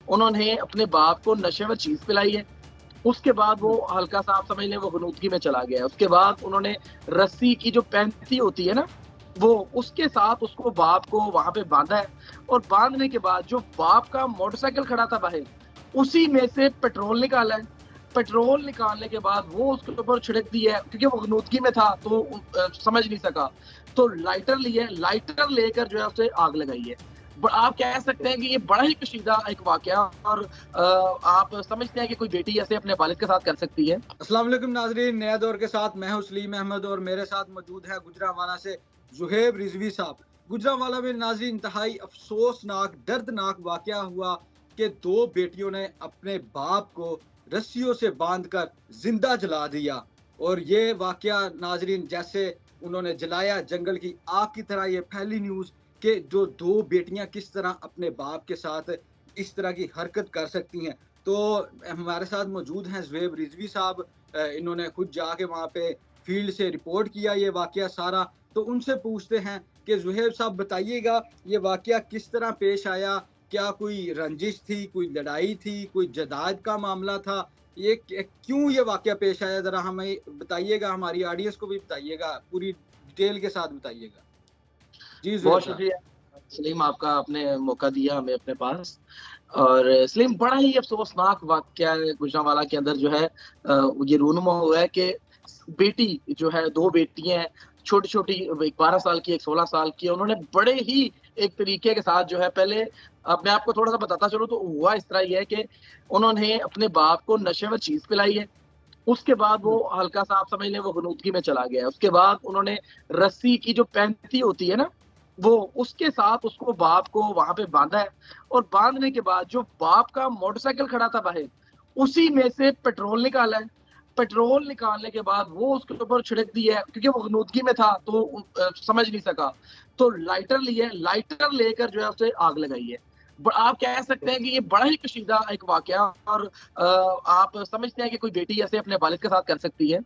انہوں نے اپنے باپ کو نشے میں چیز پلائی ہے، اس کے بعد وہ ہلکا سا آپ سمجھ لیں وہ غنودگی میں چلا گیا ہے، اس کے بعد انہوں نے رسی کی جو پینتی ہوتی ہے نا، وہ اس کے ساتھ اس کو باپ کو وہاں پہ باندھا ہے، اور باندھنے کے بعد جو باپ کا موٹر سائیکل کھڑا تھا باہر، اسی میں سے پیٹرول نکالا ہے، پیٹرول نکالنے کے بعد وہ اس کے اوپر چھڑک دی ہے، کیونکہ وہ غنودگی میں تھا تو سمجھ نہیں سکا، تو لائٹر لی ہے، لائٹر لے کر جو ہے اسے آگ لگائی ہے۔ آپ کہہ سکتے ہیں کہ یہ بڑا ہی کشیدہ ایک واقعہ، اور آپ سمجھتے ہیں کہ کوئی بیٹی ایسے اپنے والد کے ساتھ کر سکتی ہے؟ السلام علیکم ناظرین، نیا دور کے ساتھ میں ہوں سلیم احمد اور میرے ساتھ موجود ہے گجرانوالہ سے زہیب رضوی صاحب۔ گجرانوالہ میں ناظرین انتہائی افسوسناک دردناک واقعہ ہوا کہ دو بیٹیوں نے اپنے باپ کو رسیوں سے باندھ کر زندہ جلا دیا، اور یہ واقعہ ناظرین جیسے انہوں نے جلایا جنگل کی آگ کی طرح یہ پھیلی نیوز کہ جو دو بیٹیاں کس طرح اپنے باپ کے ساتھ اس طرح کی حرکت کر سکتی ہیں۔ تو ہمارے ساتھ موجود ہیں زہیب رضوی صاحب، انہوں نے خود جا کے وہاں پہ فیلڈ سے رپورٹ کیا یہ واقعہ سارا، تو ان سے پوچھتے ہیں کہ زہیب صاحب بتائیے گا یہ واقعہ کس طرح پیش آیا، کیا کوئی رنجش تھی، کوئی لڑائی تھی، کوئی جداد کا معاملہ تھا، یہ کیوں یہ واقعہ پیش آیا، ذرا ہمیں بتائیے گا، ہماری آڈینس کو بھی بتائیے گا، پوری ڈیٹیل کے ساتھ بتائیے گا۔ جی زہیب بہت صاحب۔ شکریہ سلیم، آپ کا آپ نے موقع دیا ہمیں اپنے پاس۔ اور سلیم، بڑا ہی افسوسناک واقعہ ہے گجرانوالہ کے اندر جو ہے یہ رونما ہوا ہے کہ بیٹی جو ہے، دو بیٹیاں ہیں چھوٹی چھوٹی، ایک 12 سال کی، ایک 16 سال کی، انہوں نے بڑے ہی ایک طریقے کے ساتھ جو ہے، پہلے میں آپ کو تھوڑا سا بتاتا چلوں تو ہوا اس طرح یہ ہے کہ انہوں نے اپنے باپ کو نشے میں چیز پلائی ہے، اس کے بعد وہ ہلکا سا آپ سمجھ لیں وہ غنودگی میں چلا گیا ہے، اس کے بعد انہوں نے رسی کی جو پینتی ہوتی ہے نا، وہ اس کے ساتھ اس کو باپ کو وہاں پہ باندھا ہے، اور باندھنے کے بعد جو باپ کا موٹر سائیکل کھڑا تھا باہر، اسی میں سے پیٹرول نکالا ہے، پیٹرول نکالنے کے بعد وہ اس کے اوپر چھڑک دی ہے، کیونکہ وہ غنودگی میں تھا تو سمجھ نہیں سکا، تو لائٹر لی ہے، لائٹر لے کر جو ہے اسے آگ لگائی ہے۔ آپ کہہ سکتے ہیں کہ یہ بڑا ہی کشیدہ ایک واقعہ، اور آپ سمجھتے ہیں کہ کوئی بیٹی ایسے اپنے والد کے ساتھ کر سکتی ہے؟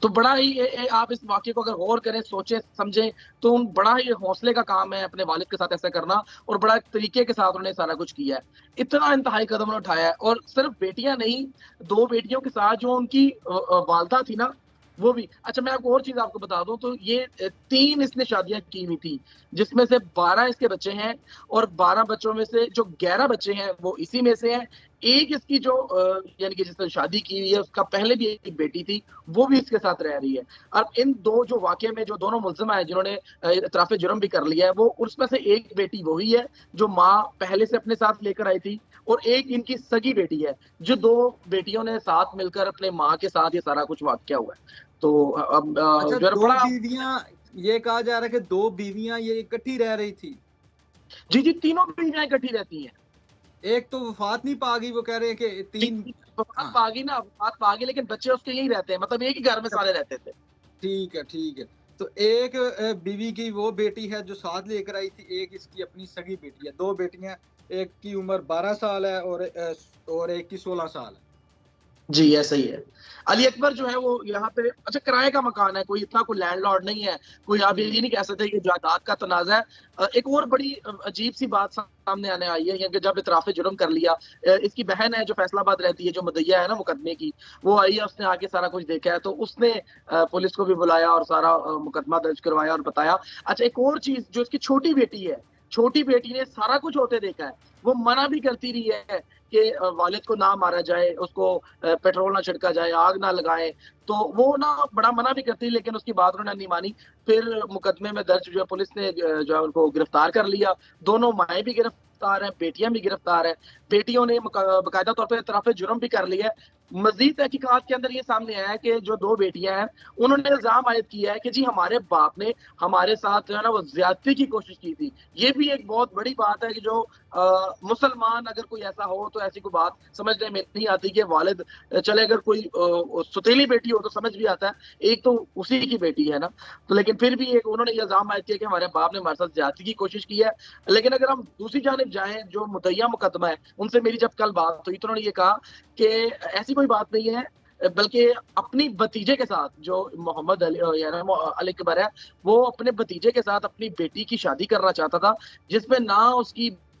تو بڑا ہی آپ اس واقعے کو اگر غور کریں، سوچیں سمجھیں، تو بڑا ہی حوصلے کا کام ہے اپنے والد کے ساتھ ایسا کرنا، اور بڑا ایک طریقے کے ساتھ انہوں نے سارا کچھ کیا ہے، اتنا انتہائی قدم انہوں نے اٹھایا ہے، اور صرف بیٹیاں نہیں، دو بیٹیوں کے ساتھ جو ان کی والدہ تھی نا، وہ بھی اچھا، میں آپ کو اور چیز آپ کو بتا دوں تو یہ 3 اس نے شادیاں کی ہوئی تھی، جس میں سے 12 اس کے بچے ہیں، اور 12 بچوں میں سے جو 11 بچے ہیں وہ اسی میں سے ہیں، ایک اس کی جو یعنی کہ جس نے شادی کی ہوئی ہے، اس کا پہلے بھی ایک بیٹی تھی، وہ بھی اس کے ساتھ رہ رہی ہے۔ اب ان دو جو واقعے میں جو دونوں ملزم ہیں جنہوں نے اعتراف جرم بھی کر لیا ہے، وہ اس میں سے ایک بیٹی وہی ہے جو ماں پہلے سے اپنے ساتھ لے کر آئی تھی، اور ایک ان کی سگی بیٹی ہے، جو دو بیٹیوں نے ساتھ مل کر اپنے ماں کے ساتھ یہ سارا کچھ واقعہ ہوا ہے۔ تو اب اچھا، جو ہے دو بڑا، بیویاں، یہ کہا جا رہا ہے کہ دو بیویاں یہ اکٹھی رہ رہی تھی، جی جی، تینوں بیویاں اکٹھی رہتی ہیں۔ ایک تو وفات نہیں پا گئی، وہ کہہ رہے ہیں کہ جی تین۔ جی، وفات ہاں، پا گئی نا، وفات پا گئی، لیکن بچے اس کے یہی رہتے ہیں، مطلب ایک ہی گھر میں سارے رہتے تھے۔ ٹھیک ہے ٹھیک ہے۔ تو ایک بیوی کی وہ بیٹی ہے جو ساتھ لے کر آئی تھی، ایک اس کی اپنی سگی بیٹی ہے، دو بیٹیاں، ایک کی عمر 12 سال ہے اور ایک کی 16 سال ہے۔ جی ایسا ہی ہے۔ علی اکبر جو ہے وہ یہاں پہ اچھا کرائے کا مکان ہے، کوئی اتنا کوئی لینڈ لارڈ نہیں ہے، کوئی آپ یہ نہیں کہہ سکتے کہ جائیداد کا تنازع ہے۔ ایک اور بڑی عجیب سی بات سامنے آنے آئی ہے کہ جب اعتراف جرم کر لیا، اس کی بہن ہے جو فیصل آباد رہتی ہے، جو مدعیہ ہے نا مقدمے کی، وہ آئی ہے، اس نے آگے سارا کچھ دیکھا ہے، تو اس نے پولیس کو بھی بلایا اور سارا مقدمہ درج کروایا اور بتایا۔ اچھا، ایک اور چیز، جو اس کی چھوٹی بیٹی ہے، چھوٹی بیٹی نے سارا کچھ ہوتے دیکھا ہے، وہ منع بھی کرتی رہی ہے کہ والد کو نہ مارا جائے، اس کو پیٹرول نہ چھڑکا جائے، آگ نہ لگائے، تو وہ نا بڑا منع بھی کرتی، لیکن اس کی بات انہوں نے نہیں مانی۔ پھر مقدمے میں درج جو ہے پولیس نے جو ہے ان کو گرفتار کر لیا، دونوں مائیں بھی گرفتار ہیں، بیٹیاں بھی گرفتار ہیں، بیٹیوں نے باقاعدہ طور پہ اعتراف جرم بھی کر لیا ہے۔ مزید تحقیقات کے اندر یہ سامنے آیا ہے کہ جو دو بیٹیاں ہیں، انہوں نے الزام عائد کیا ہے کہ جی ہمارے باپ نے ہمارے ساتھ جو ہے نا وہ زیادتی کی کوشش کی تھی۔ یہ بھی ایک بہت بڑی بات ہے کہ جو مسلمان اگر کوئی ایسا ہو تو ایسی کوئی بات سمجھنے میں نہیں آتی کہ والد، چلے اگر کوئی ستیلی بیٹی ہو تو سمجھ بھی آتا ہے، ایک تو اسی کی بیٹی ہے نا، تو لیکن پھر بھی ایک انہوں نے یہ الزام عائد کیا کہ ہمارے باپ نے ہمارے ساتھ زیادتی کی کوشش کی ہے۔ لیکن اگر ہم دوسری جانب جائیں، جو مدعیہ مقدمہ ہے، ان سے میری جب کل بات ہوئی تو انہوں نے یہ کہا کہ ایسی کوئی بات نہیں ہے، بلکہ اپنی بھتیجے کے ساتھ جو محمد علی یعنی علی اکبر ہے، وہ اپنے بھتیجے کے ساتھ اپنی بیٹی کی شادی کرنا چاہتا تھا، جس میں نہ اس کی